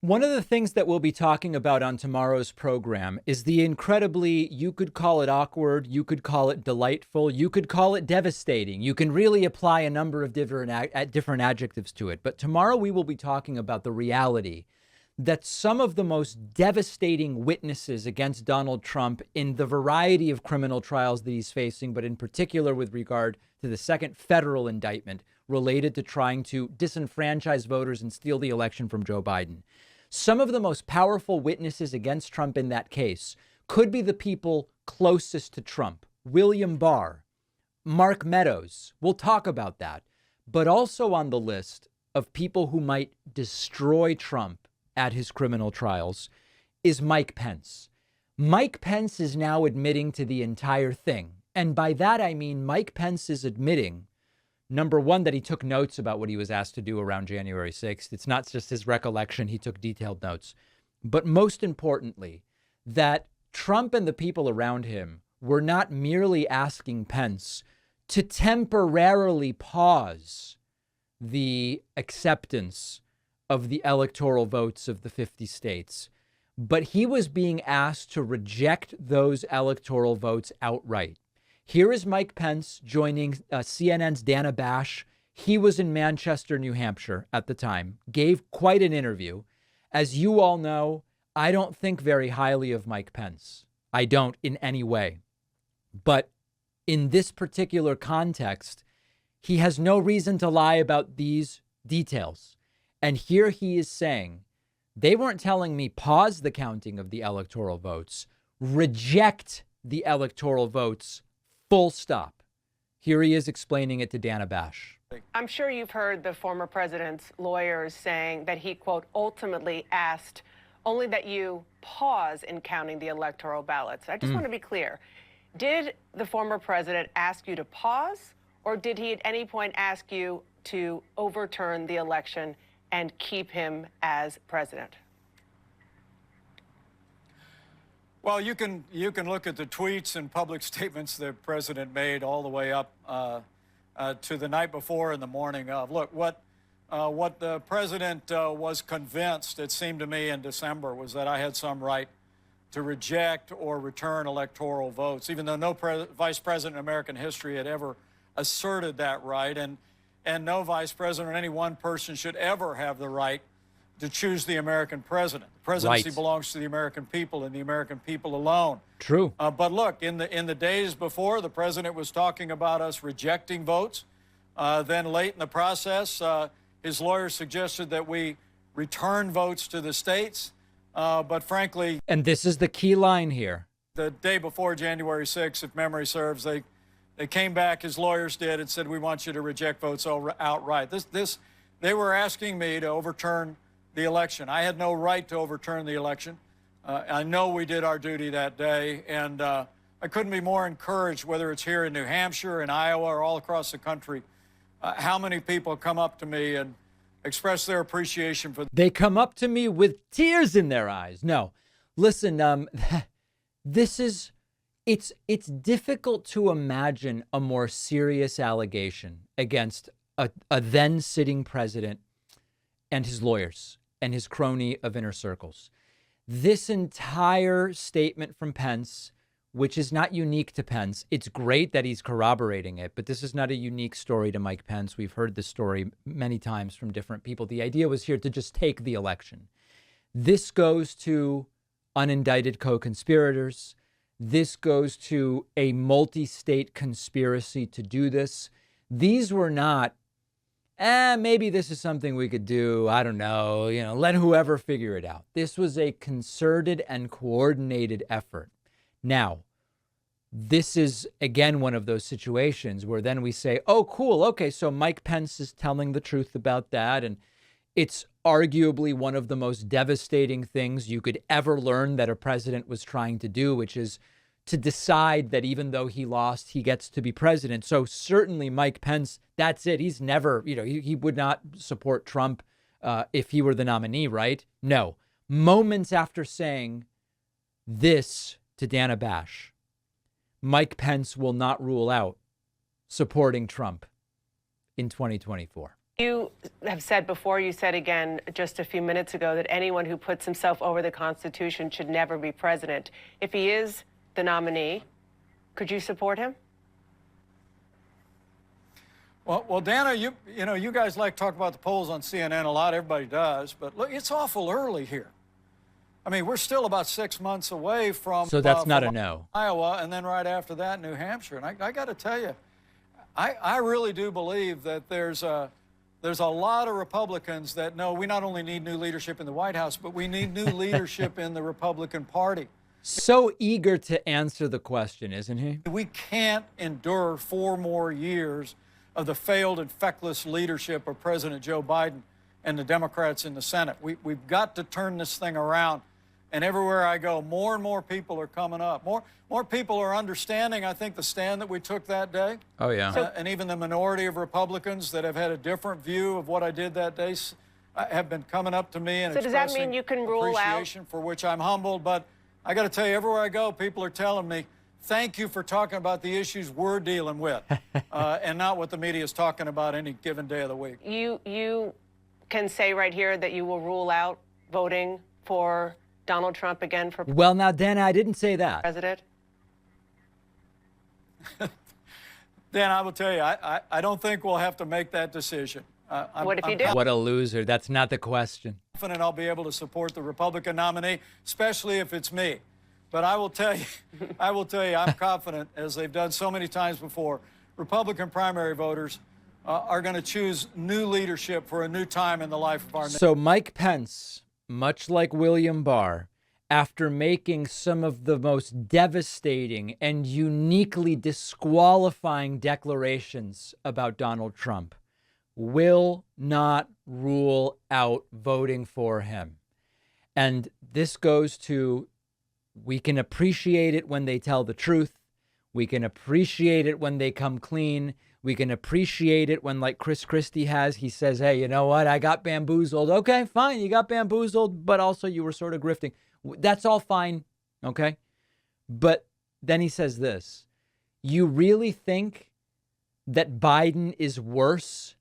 One of the things that we'll be talking about on tomorrow's program is the incredibly, you could call it awkward, you could call it delightful, you could call it devastating. You can really apply a number of different adjectives to it. But tomorrow we will be talking about the reality that some of the most devastating witnesses against Donald Trump in the variety of criminal trials that he's facing, but in particular with regard to the second federal indictment related to trying to disenfranchise voters and steal the election from Joe Biden. Some of the most powerful witnesses against Trump in that case could be the people closest to Trump. William Barr, Mark Meadows. We'll talk about that. But also on the list of people who might destroy Trump at his criminal trials is Mike Pence. Mike Pence is now admitting to the entire thing. And by that, I mean Mike Pence is admitting, number one, that he took notes about what he was asked to do around January 6th. It's not just his recollection. He took detailed notes. But most importantly, that Trump and the people around him were not merely asking Pence to temporarily pause the acceptance of the electoral votes of the 50 states, but he was being asked to reject those electoral votes outright. Here is Mike Pence joining CNN's Dana Bash. He was in Manchester, New Hampshire at the time, gave quite an interview. As you all know, I don't think very highly of Mike Pence. I don't in any way. But in this particular context, he has no reason to lie about these details. And here he is saying, they weren't telling me pause the counting of the electoral votes, reject the electoral votes, full stop. Here he is explaining it to Dana Bash. I'm sure you've heard the former president's lawyers saying that he, quote, ultimately asked only that you pause in counting the electoral ballots. I just want to be clear. Did the former president ask you to pause, or did he at any point ask you to overturn the election and keep him as president? Well, you can look at the tweets and public statements the president made all the way up to the night before and the morning of. Look, what the president was convinced, it seemed to me in December, was that I had some right to reject or return electoral votes, even though no vice president in American history had ever asserted that right, and no vice president or any one person should ever have the right to choose the American president. The presidency belongs to the American people and the American people alone. True. But look, in the days before, the president was talking about us rejecting votes. Then late in the process, his lawyers suggested that we return votes to the states. But frankly, and this is the key line here, the day before January 6th, if memory serves, they came back, his lawyers did, and said, we want you to reject votes outright. They were asking me to overturn the election. I had no right to overturn the election. I know we did our duty that day, and I couldn't be more encouraged, whether it's here in New Hampshire, in Iowa, or all across the country, how many people come up to me and express their appreciation for. They come up to me with tears in their eyes. No, listen, this is, it's difficult to imagine a more serious allegation against a then sitting president and his lawyers and his crony of inner circles. This entire statement from Pence, which is not unique to Pence, it's great that he's corroborating it, but this is not a unique story to Mike Pence. We've heard this story many times from different people. The idea was here to just take the election. This goes to unindicted co-conspirators. This goes to a multi-state conspiracy to do this. These were not, maybe this is something we could do. I don't know, let whoever figure it out. This was a concerted and coordinated effort. Now, this is, again, one of those situations where then we say, oh, cool. Okay, so Mike Pence is telling the truth about that. And it's arguably one of the most devastating things you could ever learn that a president was trying to do, which is to decide that even though he lost, he gets to be president. So certainly Mike Pence, that's it. He's never, he would not support Trump if he were the nominee, right? No. Moments after saying this to Dana Bash, Mike Pence will not rule out supporting Trump in 2024. You have said before, you said again just a few minutes ago, that anyone who puts himself over the Constitution should never be president. If he is the nominee, could you support him? Well, Dana, you guys like to talk about the polls on CNN a lot. Everybody does. But look, it's awful early here. I mean, we're still about 6 months away from So that's not a no. Iowa, and then right after that, New Hampshire. And I got to tell you, I really do believe that there's a lot of Republicans that know we not only need new leadership in the White House, but we need new leadership in the Republican Party. So eager to answer the question, isn't he? We can't endure 4 more years of the failed and feckless leadership of President Joe Biden and the Democrats in the Senate. We've got to turn this thing around. And everywhere I go, more and more people are coming up. More people are understanding, I think, the stand that we took that day. Oh, yeah. And even the minority of Republicans that have had a different view of what I did that day have been coming up to me and So does that mean expressing you can rule out appreciation for which I'm humbled. But I got to tell you, everywhere I go, people are telling me, thank you for talking about the issues we're dealing with and not what the media is talking about any given day of the week. You can say right here that you will rule out voting for Donald Trump again for Well, now, Dana, I didn't say that. president? Dan, I will tell you, I don't think we'll have to make that decision. What if you do? What a loser. That's not the question. Confident I'll be able to support the Republican nominee, especially if it's me. But I will tell you, I'm confident, as they've done so many times before, Republican primary voters are going to choose new leadership for a new time in the life of our nation. So Mike Pence, much like William Barr, after making some of the most devastating and uniquely disqualifying declarations about Donald Trump, will not rule out voting for him. And this goes to, we can appreciate it when they tell the truth. We can appreciate it when they come clean. We can appreciate it when, like Chris Christie has, he says, hey, you know what? I got bamboozled. Okay, fine. You got bamboozled, but also you were sort of grifting. That's all fine. Okay. But then he says this, you really think that Biden is worse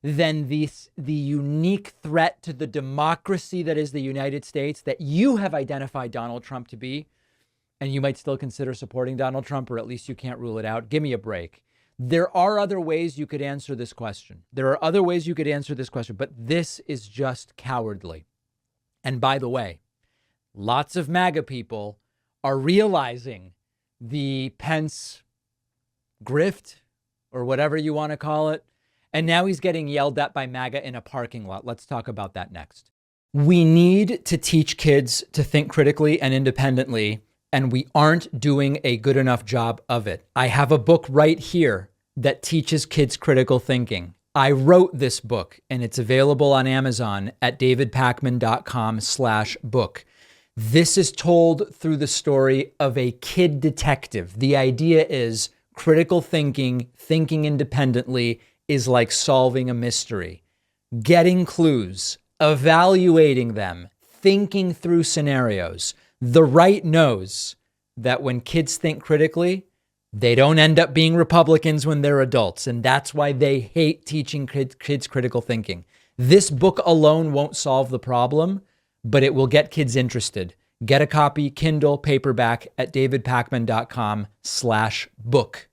than the unique threat to the democracy that is the United States that you have identified Donald Trump to be? And you might still consider supporting Donald Trump, or at least you can't rule it out. Give me a break. There are other ways you could answer this question. But this is just cowardly. And by the way, lots of MAGA people are realizing the Pence grift, or whatever you want to call it. And now he's getting yelled at by MAGA in a parking lot. Let's talk about that next. We need to teach kids to think critically and independently, and we aren't doing a good enough job of it. I have a book right here that teaches kids critical thinking. I wrote this book, and it's available on Amazon at davidpakman.com/book. This is told through the story of a kid detective. The idea is critical thinking, thinking independently, is like solving a mystery. Getting clues, evaluating them, thinking through scenarios. The right knows that when kids think critically, they don't end up being Republicans when they're adults. And that's why they hate teaching kids critical thinking. This book alone won't solve the problem, but it will get kids interested. Get a copy, Kindle, paperback, at davidpakman.com/book.